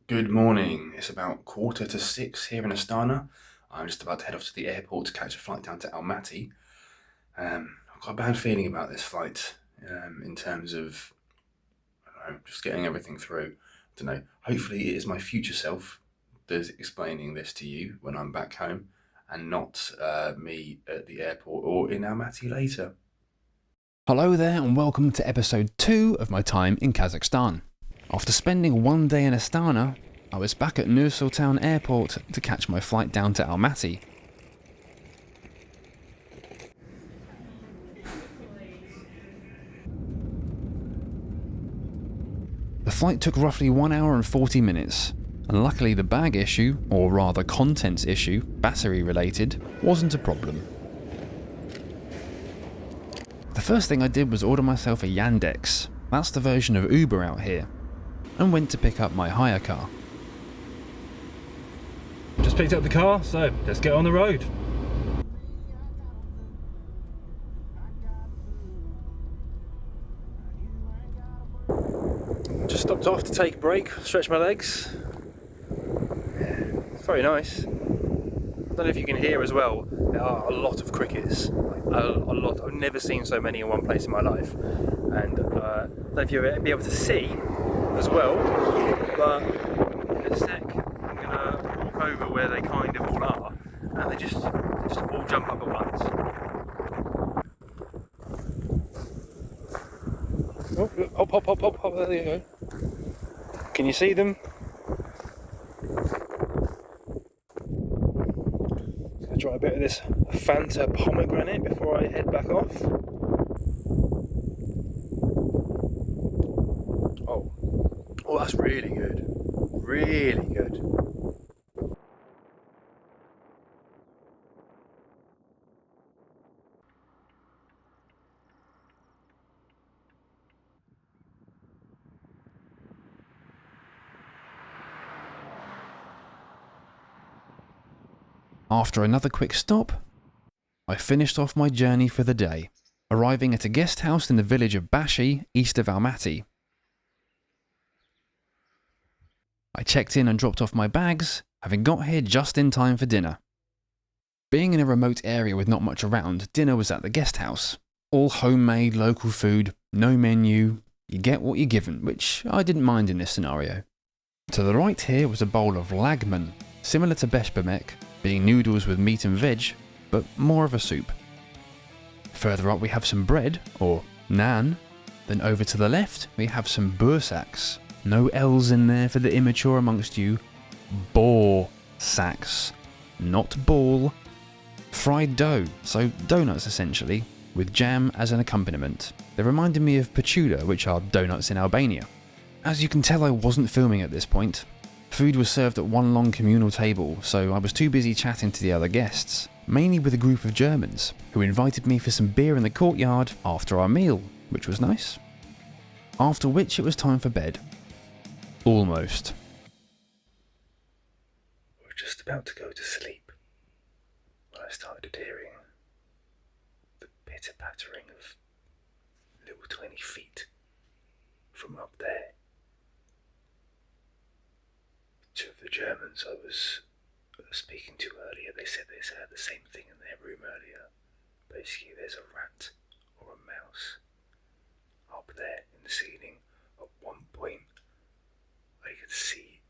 Good morning. It's about 5:45 here in Astana. I'm just about to head off to the airport to catch a flight down to Almaty. I've got a bad feeling about this flight in terms of I don't know, just getting everything through. I don't know. Hopefully, it is my future self that's explaining this to you when I'm back home and not me at the airport or in Almaty later. Hello there and welcome to episode 2 of my time in Kazakhstan. After spending one day in Astana, I was back at Nur-Sultan Airport to catch my flight down to Almaty. The flight took roughly 1 hour and 40 minutes, and luckily the bag issue, or rather contents issue, battery related, wasn't a problem. The first thing I did was order myself a Yandex, that's the version of Uber out here, and went to pick up my hire car. Just picked up the car, so let's get on the road. Just stopped off to take a break, stretch my legs. It's very nice. I don't know if you can hear as well, there are a lot of crickets. A lot. I've never seen so many in one place in my life. And I don't know if you'll be able to see as well, but in a sec I'm going to walk over where they kind of all are, and they just all jump up at once. Oh, hop, there you go. Can you see them? Just going to try a bit of this Fanta pomegranate before I head back off. Oh, that's really good. Really good. After another quick stop, I finished off my journey for the day, arriving at a guest house in the village of Bashi, east of Almaty. I checked in and dropped off my bags, having got here just in time for dinner. Being in a remote area with not much around, dinner was at the guest house. All homemade local food, no menu, you get what you're given, which I didn't mind in this scenario. To the right here was a bowl of lagman, similar to beshbamek, being noodles with meat and veg, but more of a soup. Further up we have some bread, or naan. Then over to the left we have some bursaks. No L's in there for the immature amongst you. Boar sacks, not ball. Fried dough, so donuts essentially, with jam as an accompaniment. They reminded me of pachuda, which are donuts in Albania. As you can tell, I wasn't filming at this point. Food was served at one long communal table, so I was too busy chatting to the other guests, mainly with a group of Germans, who invited me for some beer in the courtyard after our meal, which was nice. After which it was time for bed. Almost. We were just about to go to sleep when I started hearing the pitter-pattering of little tiny feet from up there. Two of the Germans I was speaking to earlier, they said they heard the same thing in their room earlier. Basically, there's a rat or a mouse up there in the ceiling. At one point, I could see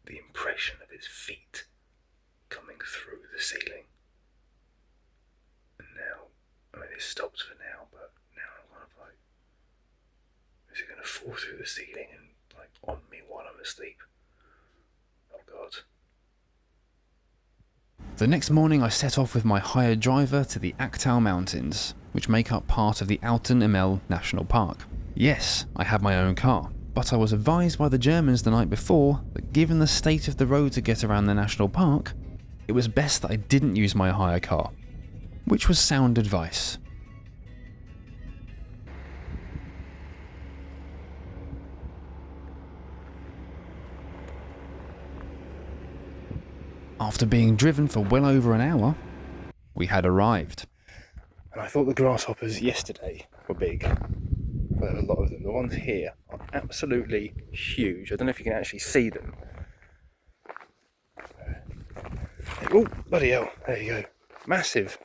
the impression of its feet coming through the ceiling. And now, I mean, it stopped for now, but now I'm kind of like, is it going to fall through the ceiling and like on me while I'm asleep? Oh God. The next morning I set off with my hired driver to the Aktau Mountains, which make up part of the Altyn Emel National Park. Yes, I had my own car, but I was advised by the Germans the night before that given the state of the road to get around the national park, it was best that I didn't use my hire car, which was sound advice. After being driven for well over an hour, we had arrived. And I thought the grasshoppers yesterday were big. But there are a lot of them. The ones here are absolutely huge. I don't know if you can actually see them. Oh, bloody hell. There you go. Massive.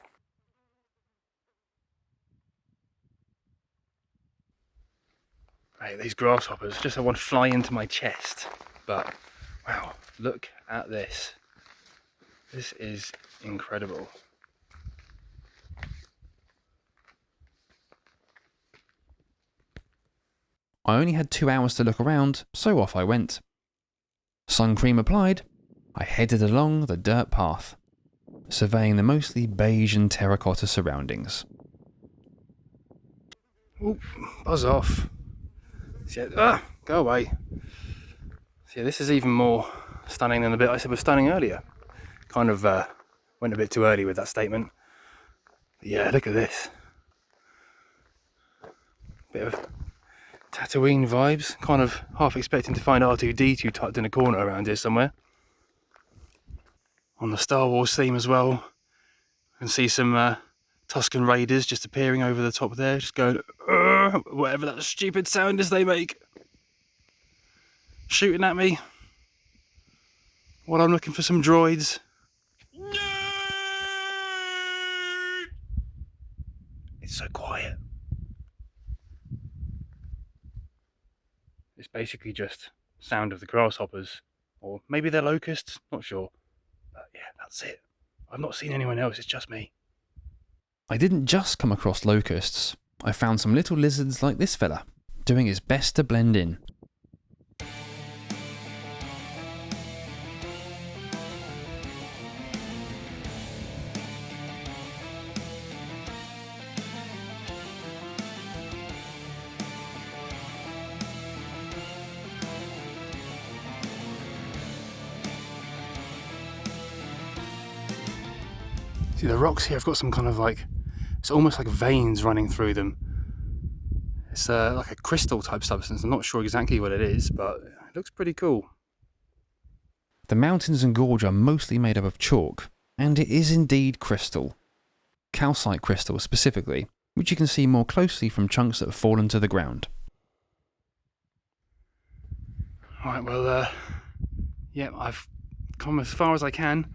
Right, these grasshoppers, just had one fly into my chest. But, wow, look at this. This is incredible. I only had 2 hours to look around, so off I went. Sun cream applied, I headed along the dirt path, surveying the mostly beige and terracotta surroundings. Ooh, buzz off. Go away. See, this is even more stunning than the bit I said was stunning earlier. Kind of went a bit too early with that statement. But yeah, look at this. Bit of Tatooine vibes. Kind of half expecting to find R2-D2 tucked in a corner around here somewhere. On the Star Wars theme as well. You can see some Tusken Raiders just appearing over the top there, just going, whatever that stupid sound is they make. Shooting at me while I'm looking for some droids. It's so quiet. It's basically just sound of the grasshoppers, or maybe they're locusts, not sure. But yeah, that's it. I've not seen anyone else, it's just me. I didn't just come across locusts, I found some little lizards like this fella, doing his best to blend in. See, the rocks here have got some kind of like, it's almost like veins running through them. It's like a crystal type substance. I'm not sure exactly what it is, but it looks pretty cool. The mountains and gorge are mostly made up of chalk, and it is indeed crystal. Calcite crystal specifically, which you can see more closely from chunks that have fallen to the ground. Right, well, yeah, I've come as far as I can.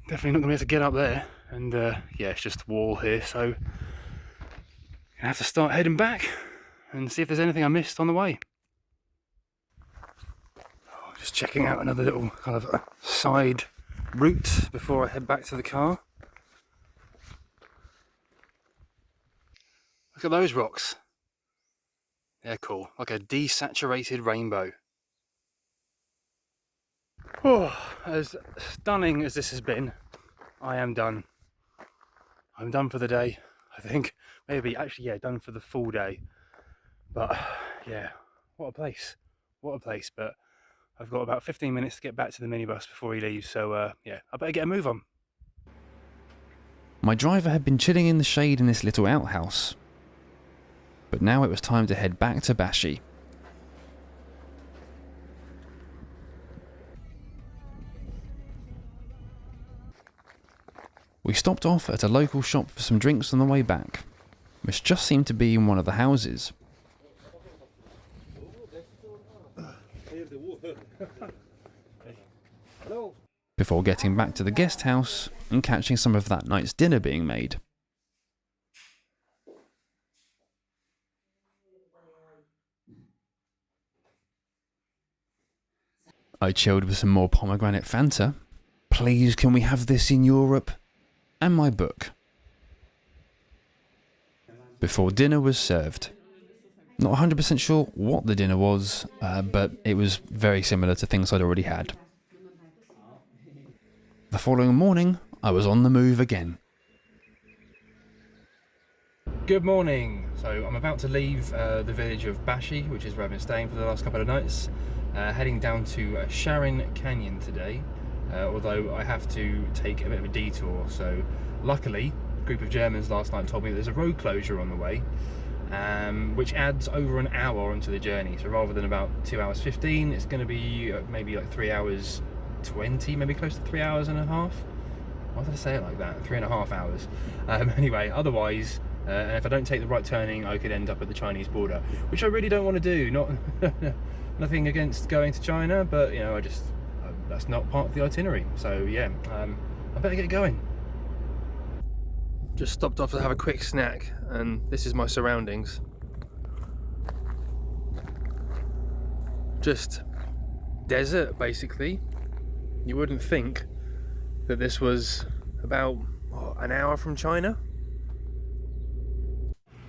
Definitely not going to be able to get up there. And yeah, it's just a wall here, so I'm going to have to start heading back and see if there's anything I missed on the way. Oh, just checking out another little kind of side route before I head back to the car. Look at those rocks. They're cool, like a desaturated rainbow. Oh, as stunning as this has been, I am done. I'm done for the day, I think. Maybe, actually, yeah, done for the full day. But, yeah, what a place. What a place. But I've got about 15 minutes to get back to the minibus before he leaves. So, yeah, I better get a move on. My driver had been chilling in the shade in this little outhouse. But now it was time to head back to Bashi. We stopped off at a local shop for some drinks on the way back, which just seemed to be in one of the houses. Before getting back to the guest house and catching some of that night's dinner being made. I chilled with some more pomegranate Fanta. Please, can we have this in Europe? And my book. Before dinner was served. Not 100% sure what the dinner was, but it was very similar to things I'd already had. The following morning, I was on the move again. Good morning. So I'm about to leave the village of Bashi, which is where I've been staying for the last couple of nights, heading down to Charyn Canyon today. Although I have to take a bit of a detour. So luckily, a group of Germans last night told me that there's a road closure on the way, which adds over an hour onto the journey. So rather than about 2 hours 15, it's going to be maybe like 3 hours 20, maybe close to 3 hours and a half. Why did I say it like that? 3.5 hours. Anyway, otherwise, and if I don't take the right turning, I could end up at the Chinese border, which I really don't want to do. Nothing against going to China, but you know, that's not part of the itinerary. So yeah, I better get going. Just stopped off to have a quick snack, and this is my surroundings. Just desert, basically. You wouldn't think that this was about an hour from China.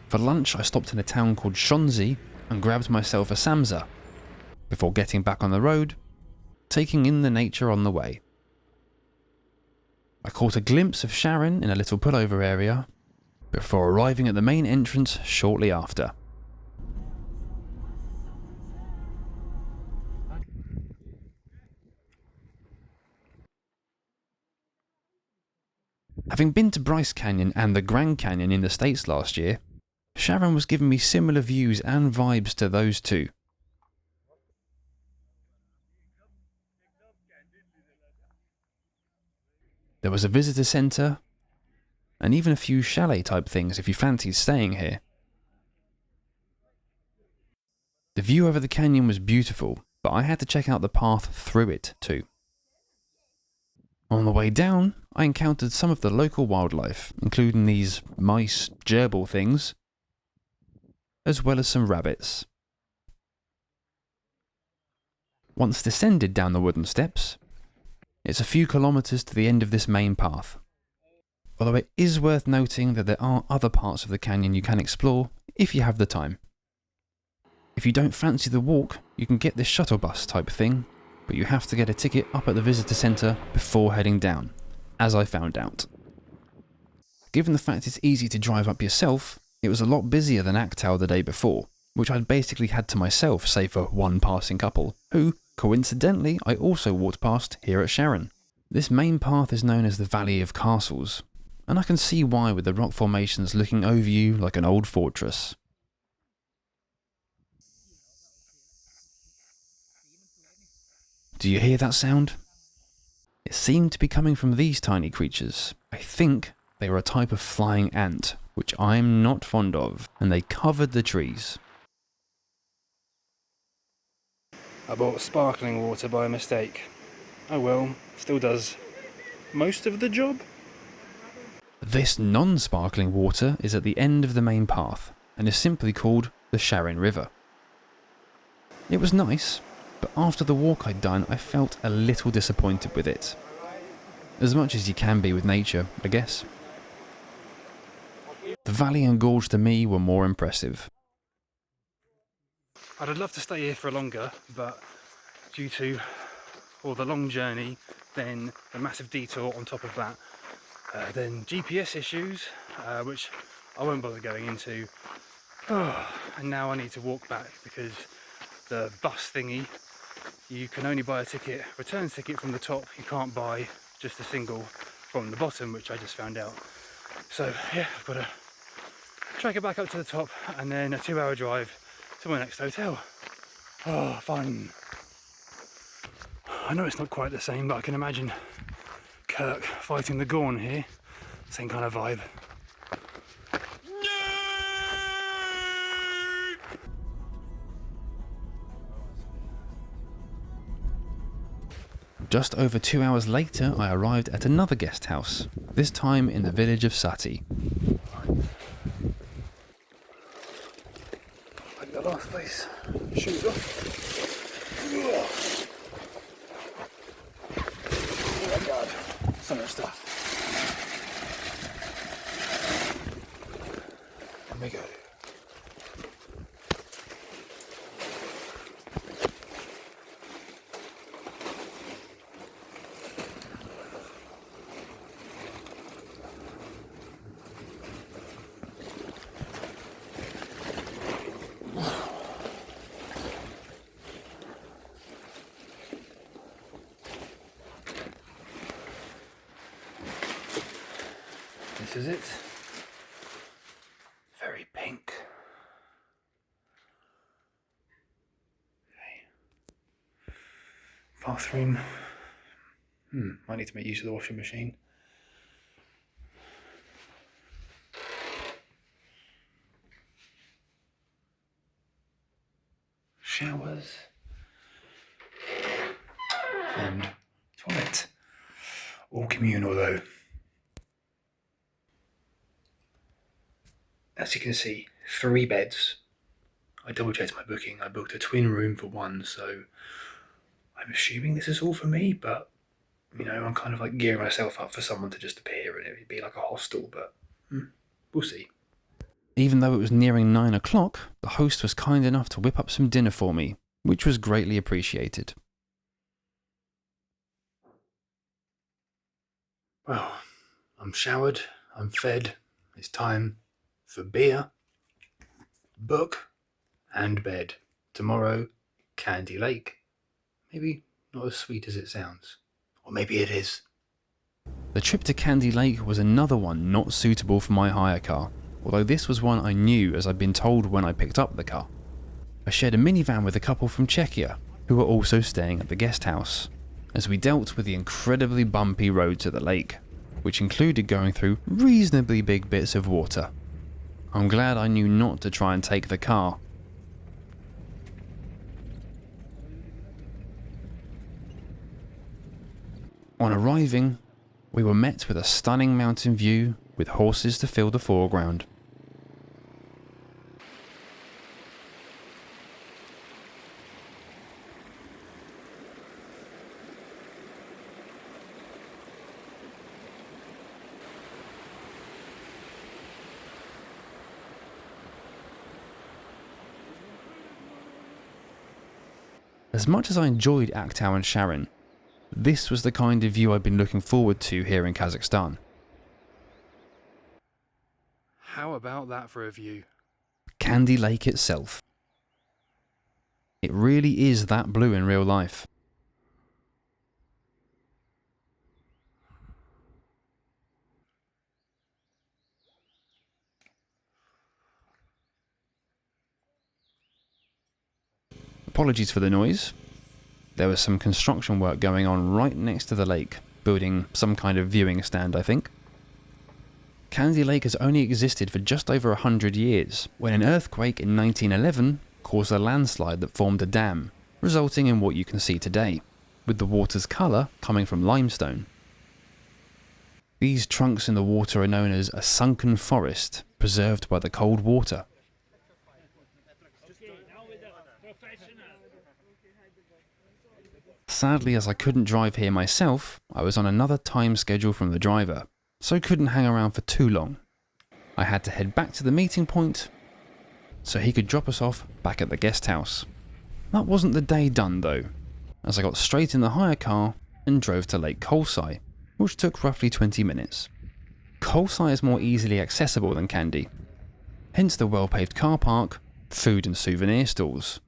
For lunch, I stopped in a town called Shonzi and grabbed myself a samsa, before getting back on the road, taking in the nature on the way. I caught a glimpse of Charyn in a little pullover area, before arriving at the main entrance shortly after. Having been to Bryce Canyon and the Grand Canyon in the States last year, Charyn was giving me similar views and vibes to those two. There was a visitor centre, and even a few chalet type things if you fancied staying here. The view over the canyon was beautiful, but I had to check out the path through it too. On the way down, I encountered some of the local wildlife, including these mice gerbil things, as well as some rabbits. Once descended down the wooden steps, it's a few kilometres to the end of this main path. Although it is worth noting that there are other parts of the canyon you can explore if you have the time. If you don't fancy the walk, you can get this shuttle bus type thing, but you have to get a ticket up at the visitor centre before heading down, as I found out. Given the fact it's easy to drive up yourself, it was a lot busier than Aktau the day before, which I'd basically had to myself save for one passing couple, who, coincidentally, I also walked past here at Charyn. This main path is known as the Valley of Castles, and I can see why with the rock formations looking over you like an old fortress. Do you hear that sound? It seemed to be coming from these tiny creatures. I think they were a type of flying ant, which I'm not fond of, and they covered the trees. I bought sparkling water by mistake. Oh well, still does most of the job. This non-sparkling water is at the end of the main path, and is simply called the Charyn River. It was nice, but after the walk I'd done, I felt a little disappointed with it. As much as you can be with nature, I guess. The valley and gorge to me were more impressive. I'd love to stay here for longer, but due to the long journey, then the massive detour on top of that, then GPS issues, which I won't bother going into, and now I need to walk back because the bus thingy, you can only buy a ticket, return ticket from the top, you can't buy just a single from the bottom, which I just found out. So yeah, I've got to track it back up to the top and then a 2-hour drive to my next hotel. Oh, fun. I know it's not quite the same, but I can imagine Kirk fighting the Gorn here. Same kind of vibe. Just over 2 hours later, I arrived at another guest house, this time in the village of Sati. Like the last place. Shoes off. Oh my god, so much stuff. There we go. This is it. Very pink. Okay. Bathroom. Might need to make use of the washing machine. Showers. And communal though. As you can see, 3 beds. I double checked my booking. I booked a twin room for 1, so I'm assuming this is all for me, but you know, I'm kind of like gearing myself up for someone to just appear and it'd be like a hostel, but we'll see. Even though it was nearing 9 o'clock, the host was kind enough to whip up some dinner for me, which was greatly appreciated. Well, I'm showered, I'm fed, it's time for beer, book, and bed. Tomorrow, Kaindy Lake. Maybe not as sweet as it sounds. Or maybe it is. The trip to Kaindy Lake was another one not suitable for my hire car, although this was one I knew as I'd been told when I picked up the car. I shared a minivan with a couple from Czechia, who were also staying at the guest house, as we dealt with the incredibly bumpy road to the lake, which included going through reasonably big bits of water. I'm glad I knew not to try and take the car. On arriving, we were met with a stunning mountain view with horses to fill the foreground. As much as I enjoyed Aktau and Charyn, this was the kind of view I'd been looking forward to here in Kazakhstan. How about that for a view? Kaindy Lake itself. It really is that blue in real life. Apologies for the noise. There was some construction work going on right next to the lake, building some kind of viewing stand, I think. Kaindy Lake has only existed for just over 100 years, when an earthquake in 1911 caused a landslide that formed a dam, resulting in what you can see today, with the water's colour coming from limestone. These trunks in the water are known as a sunken forest, preserved by the cold water. Sadly, as I couldn't drive here myself, I was on another time schedule from the driver, so couldn't hang around for too long. I had to head back to the meeting point so he could drop us off back at the guest house. That wasn't the day done though, as I got straight in the hire car and drove to Lake Kolsai, which took roughly 20 minutes. Kolsai is more easily accessible than Kaindy, hence the well-paved car park, food and souvenir stalls.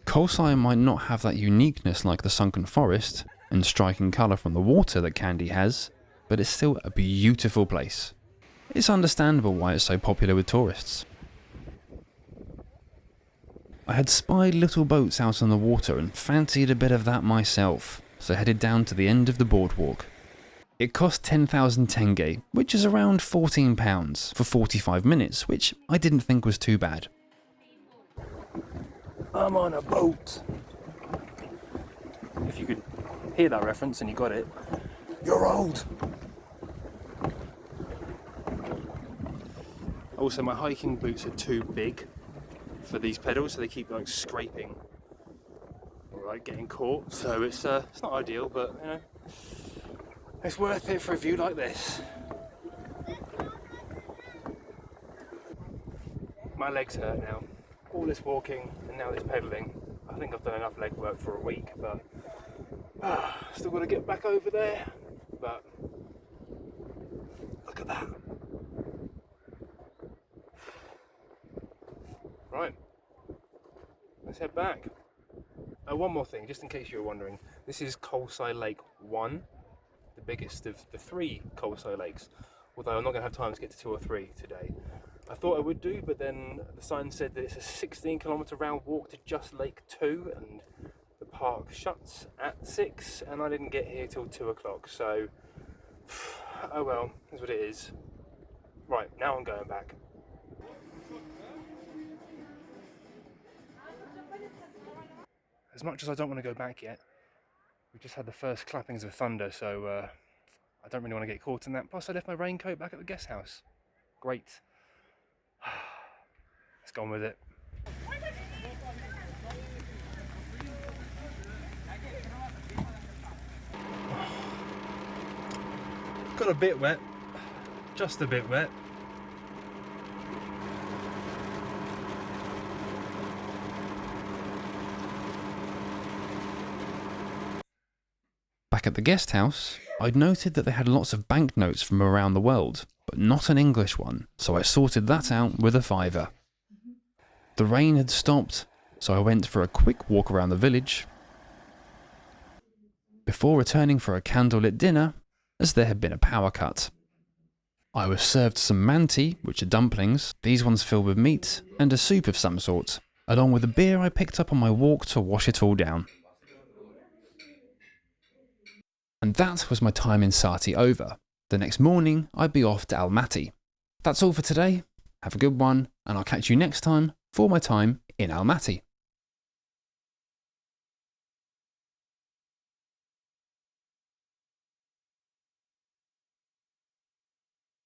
Kolsai might not have that uniqueness like the sunken forest and striking colour from the water that Kaindy has, but it's still a beautiful place. It's understandable why it's so popular with tourists. I had spied little boats out on the water and fancied a bit of that myself, so headed down to the end of the boardwalk. It cost 10,000 tenge, which is around £14, for 45 minutes, which I didn't think was too bad. I'm on a boat. If you could hear that reference and you got it, you're old. Also, my hiking boots are too big for these pedals, so they keep like scraping or like getting caught. So it's not ideal, but you know, it's worth it for a view like this. My legs hurt now. All this walking and now this pedaling. I think I've done enough leg work for a week, but still got to get back over there. But look at that. Right, let's head back. One more thing, just in case you were wondering, this is Kolsai Lake 1, the biggest of the 3 Kolsai lakes, although I'm not going to have time to get to 2 or 3 today. I thought I would do, but then the sign said that it's a 16-kilometre round walk to just Lake 2, and the park shuts at 6, and I didn't get here till 2 o'clock, so oh well, is what it is. Right, now I'm going back. As much as I don't want to go back yet, we just had the first clappings of thunder, so I don't really want to get caught in that. Plus, I left my raincoat back at the guest house. Great. Let's go on with it. Got a bit wet. Just a bit wet. Back at the guest house, I'd noted that they had lots of banknotes from around the world, but not an English one, so I sorted that out with a £5. The rain had stopped, so I went for a quick walk around the village before returning for a candlelit dinner, as there had been a power cut. I was served some manti, which are dumplings, these ones filled with meat, and a soup of some sort, along with a beer I picked up on my walk to wash it all down. And that was my time in Sati over. The next morning, I'd be off to Almaty. That's all for today. Have a good one, and I'll catch you next time for my time in Almaty.